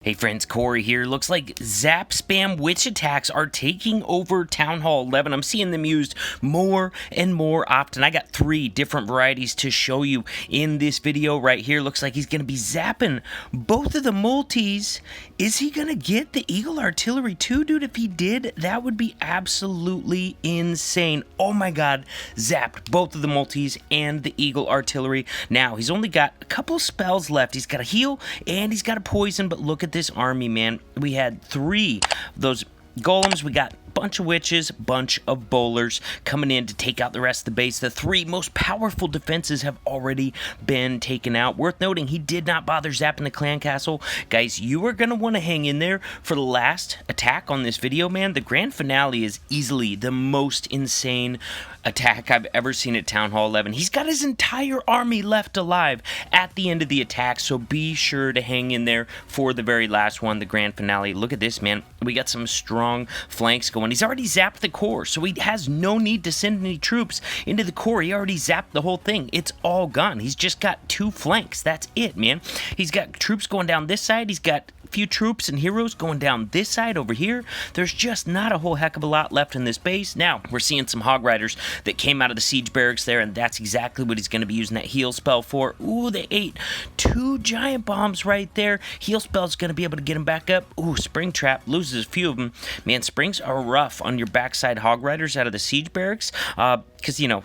Hey friends, Corey here. Looks like Zap Spam Witch attacks are taking over Town Hall 11. I'm seeing them used more and more often. I got 3 different varieties to show you in this video right here. Looks like he's going to be zapping both of the multis. Is he going to get the Eagle Artillery too, dude? If he did, that would be absolutely insane. Oh my god, zapped both of the multis and the Eagle Artillery. Now, he's only got a couple spells left. He's got a heal and he's got a poison, but look at this army, man. We had 3 of those golems. We got a bunch of witches, bunch of bowlers coming in to take out the rest of the base. The 3 most powerful defenses have already been taken out. Worth noting, he did not bother zapping the clan castle. Guys, you are going to want to hang in there for the last attack on this video, man. The grand finale is easily the most insane attack I've ever seen at Town Hall 11. He's got his entire army left alive at the end of the attack, so be sure to hang in there for the very last one, the grand finale. Look at this, man. We got some strong flanks going. He's already zapped the core, so he has no need to send any troops into the core. He already zapped the whole thing. It's all gone. He's just got 2 flanks. That's it, man. He's got troops going down this side. He's got few troops and heroes going down this side over here. There's just not a whole heck of a lot left in this base. Now, we're seeing some Hog Riders that came out of the siege barracks there, and that's exactly what he's going to be using that heal spell for. Ooh, they ate 2 giant bombs right there. Heal spell's going to be able to get him back up. Ooh, Spring Trap loses a few of them. Man, springs are rough on your backside Hog Riders out of the siege barracks, because, you know,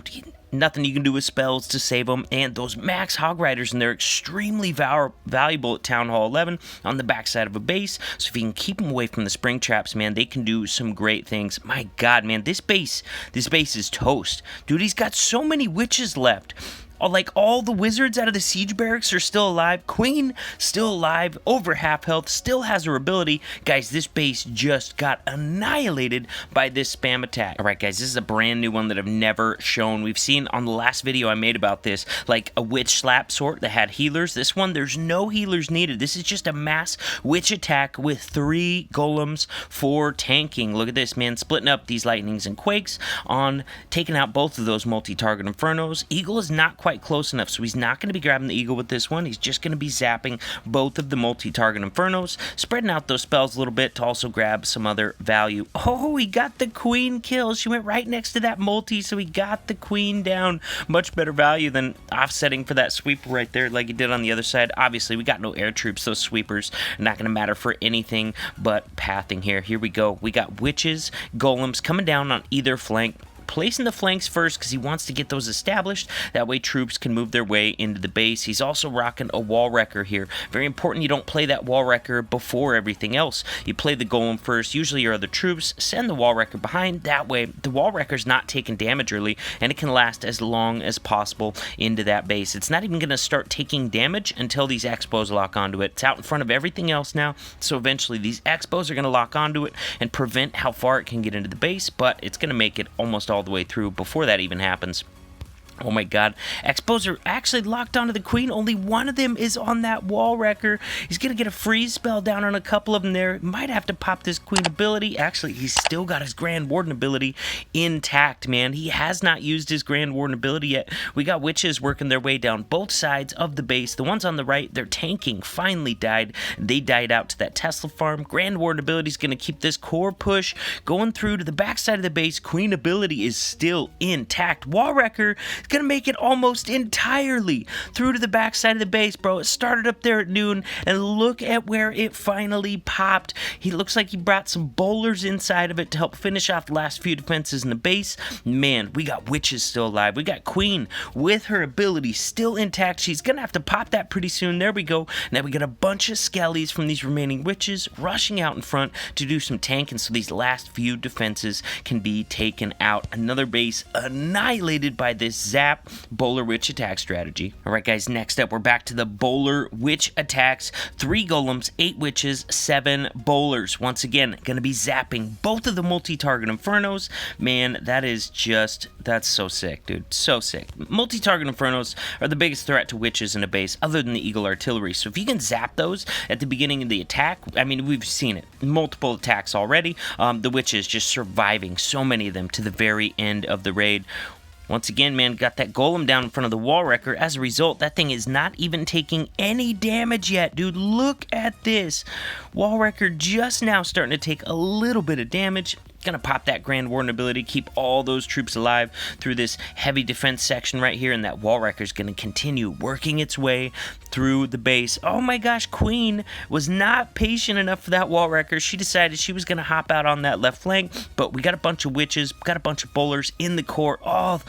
nothing you can do with spells to save them, and those max Hog Riders, and they're extremely valuable at Town Hall 11 on the backside of a base, so if you can keep them away from the spring traps, man, they can do some great things. My god, man, this base is toast. Dude, he's got so many witches left. Like, all the wizards out of the siege barracks are still alive. Queen still alive, over half health, still has her ability. Guys, this base just got annihilated by this spam attack. All right, guys, this is a brand new one that I've never shown. We've seen on the last video I made about this, like a witch slap sort that had healers. This one, there's no healers needed. This is just a mass witch attack with 3 golems for tanking. Look at this, man, splitting up these lightnings and quakes on taking out both of those multi-target infernos. Eagle is not quite close enough, so he's not going to be grabbing the eagle with this one. He's just going to be zapping both of the multi-target infernos, spreading out those spells a little bit to also grab some other value. Oh, he got the queen kill. She went right next to that multi, so he got the queen down. Much better value than offsetting for that sweeper right there like he did on the other side. Obviously, we got no air troops. Those sweepers are not going to matter for anything but pathing here. Here we go. We got witches, golems coming down on either flank, placing the flanks first because he wants to get those established. That way troops can move their way into the base. He's also rocking a wall wrecker here. Very important you don't play that wall wrecker before everything else. You play the golem first, usually your other troops, send the wall wrecker behind. That way the wall wrecker's not taking damage early, and it can last as long as possible into that base. It's not even going to start taking damage until these expos lock onto it. It's out in front of everything else now, so eventually these expos are going to lock onto it and prevent how far it can get into the base, but it's going to make it almost all the way through before that even happens. Oh my god, expos are actually locked onto the queen. Only one of them is on that wall wrecker. He's gonna get a freeze spell down on a couple of them there. Might have to pop this queen ability. Actually, he's still got his Grand Warden ability intact, man. He has not used his Grand Warden ability yet. We got witches working their way down both sides of the base. The ones on the right, they're tanking, finally died. They died out to that Tesla farm. Grand Warden ability is gonna keep this core push going through to the backside of the base. Queen ability is still intact. Wall wrecker gonna make it almost entirely through to the backside of the base, bro. It started up there at noon, and look at where it finally popped. He looks like he brought some bowlers inside of it to help finish off the last few defenses in the base. Man, we got witches still alive. We got queen with her ability still intact. She's gonna have to pop that pretty soon. There we go. Now we got a bunch of skellies from these remaining witches rushing out in front to do some tanking so these last few defenses can be taken out. Another base annihilated by this Zap Bowler Witch attack strategy. Alright guys, next up we're back to the Bowler Witch attacks. 3 golems, 8 witches, 7 bowlers. Once again, gonna be zapping both of the multi-target infernos. Man, that's so sick, dude. So sick. Multi-target infernos are the biggest threat to witches in a base other than the Eagle Artillery. So if you can zap those at the beginning of the attack, I mean, we've seen it. Multiple attacks already. The witches just surviving so many of them to the very end of the raid. Once again, man, got that golem down in front of the wall wrecker. As a result, that thing is not even taking any damage yet, dude. Look at this. Wall wrecker just now starting to take a little bit of damage. Gonna pop that Grand Warden ability, keep all those troops alive through this heavy defense section right here, and that wall wrecker's gonna continue working its way through the base. Oh my gosh, Queen was not patient enough for that wall wrecker. She decided she was gonna hop out on that left flank, but we got a bunch of witches, got a bunch of bowlers in the core. Oh,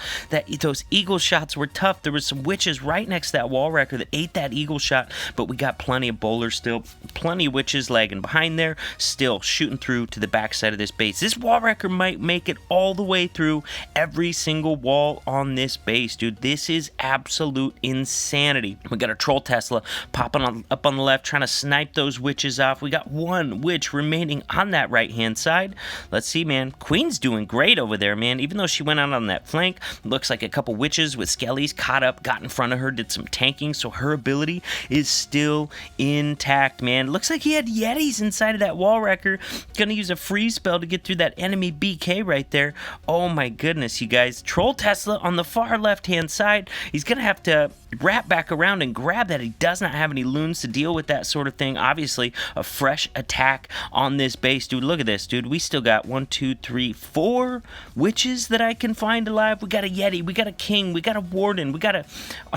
those eagle shots were tough. There was some witches right next to that wall wrecker that ate that eagle shot, but we got plenty of bowlers still, plenty of witches lagging behind there, still shooting through to the backside of this base. This wall wrecker might make it all the way through every single wall on this base, dude. This is absolute insanity. We got a troll Tesla popping up on the left, trying to snipe those witches off. We got one witch remaining on that right-hand side. Let's see, man. Queen's doing great over there, man. Even though she went out on that flank, looks like a couple witches with skellies caught up, got in front of her, did some tanking, so her ability is still intact, man. Looks like he had yetis inside of that wall wrecker. Gonna use a freeze spell to get through that enemy BK right there. Oh my goodness, you guys. Troll Tesla on the far left-hand side. He's gonna have to wrap back around and grab that. He does not have any loons to deal with that sort of thing. Obviously, a fresh attack on this base. Dude, look at this, dude. We still got 1, 2, 3, 4 witches that I can find alive. We got a Yeti, we got a King, we got a Warden, we got a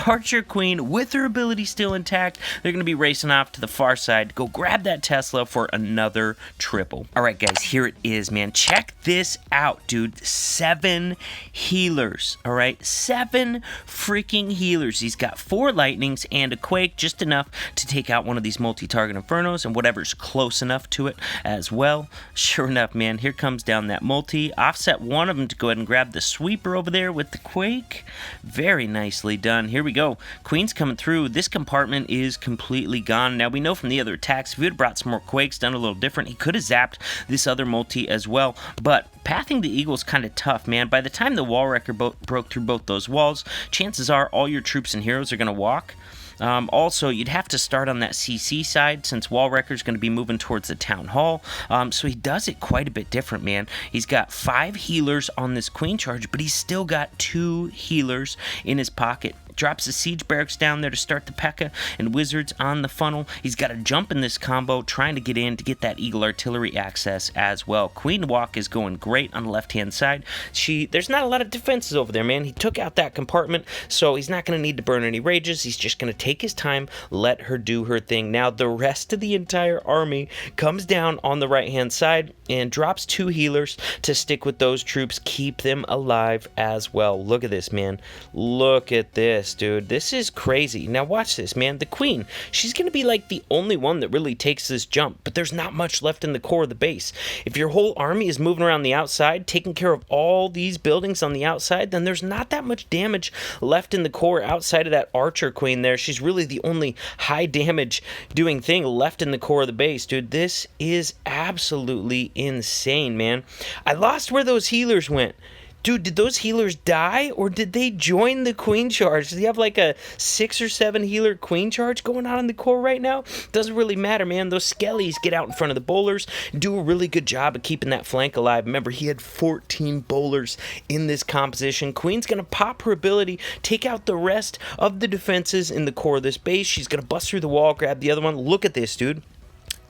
Archer Queen with her ability still intact. They're going to be racing off to the far side to go grab that Tesla for another triple. All right, guys, here it is, man. Check this out, dude. 7 healers, all right? 7 freaking healers. He's got 4 lightnings and a quake, just enough to take out one of these multi-target infernos and whatever's close enough to it as well. Sure enough, man, here comes down that multi. Offset one of them to go ahead and grab the sweeper over there with the quake. Very nicely done. Here we go. Queen's coming through. This compartment is completely gone. Now, we know from the other attacks, if we would have brought some more quakes, done a little different, he could have zapped this other multi as well. But pathing the Eagle's kind of tough, man. By the time the wall wrecker broke through both those walls, chances are all your troops and heroes are going to walk. Also, you'd have to start on that CC side since Wall Wrecker's going to be moving towards the Town Hall. So he does it quite a bit different, man. He's got 5 healers on this Queen charge, but he's still got 2 healers in his pocket. Drops the siege barracks down there to start the P.E.K.K.A. and wizards on the funnel. He's got to jump in this combo, trying to get in to get that Eagle artillery access as well. Queen walk is going great on the left-hand side. There's not a lot of defenses over there, man. He took out that compartment, so he's not going to need to burn any rages. He's just going to take his time, let her do her thing. Now, the rest of the entire army comes down on the right-hand side and drops 2 healers to stick with those troops, keep them alive as well. Look at this, man. Look at this, dude. This is crazy. Now watch this, man. The Queen, she's going to be like the only one that really takes this jump, but there's not much left in the core of the base. If your whole army is moving around the outside, taking care of all these buildings on the outside, then there's not that much damage left in the core outside of that Archer Queen there. She's really the only high damage doing thing left in the core of the base, dude. This is absolutely insane, man. I lost where those healers went. Dude, did those healers die, or did they join the Queen charge? Does he have like a 6 or 7 healer Queen charge going on in the core right now? Doesn't really matter, man. Those skellies get out in front of the bowlers, do a really good job of keeping that flank alive. Remember, he had 14 bowlers in this composition. Queen's going to pop her ability, take out the rest of the defenses in the core of this base. She's going to bust through the wall, grab the other one. Look at this, dude.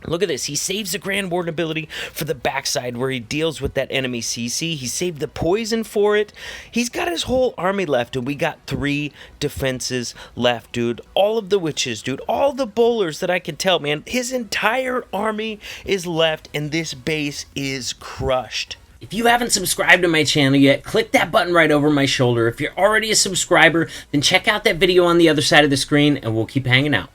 Look at this. He saves the Grand Warden ability for the backside where he deals with that enemy CC. He saved the poison for it. He's got his whole army left, and we got 3 defenses left, dude. All of the witches, dude. All the bowlers that I can tell, man. His entire army is left, and this base is crushed. If you haven't subscribed to my channel yet, click that button right over my shoulder. If you're already a subscriber, then check out that video on the other side of the screen, and we'll keep hanging out.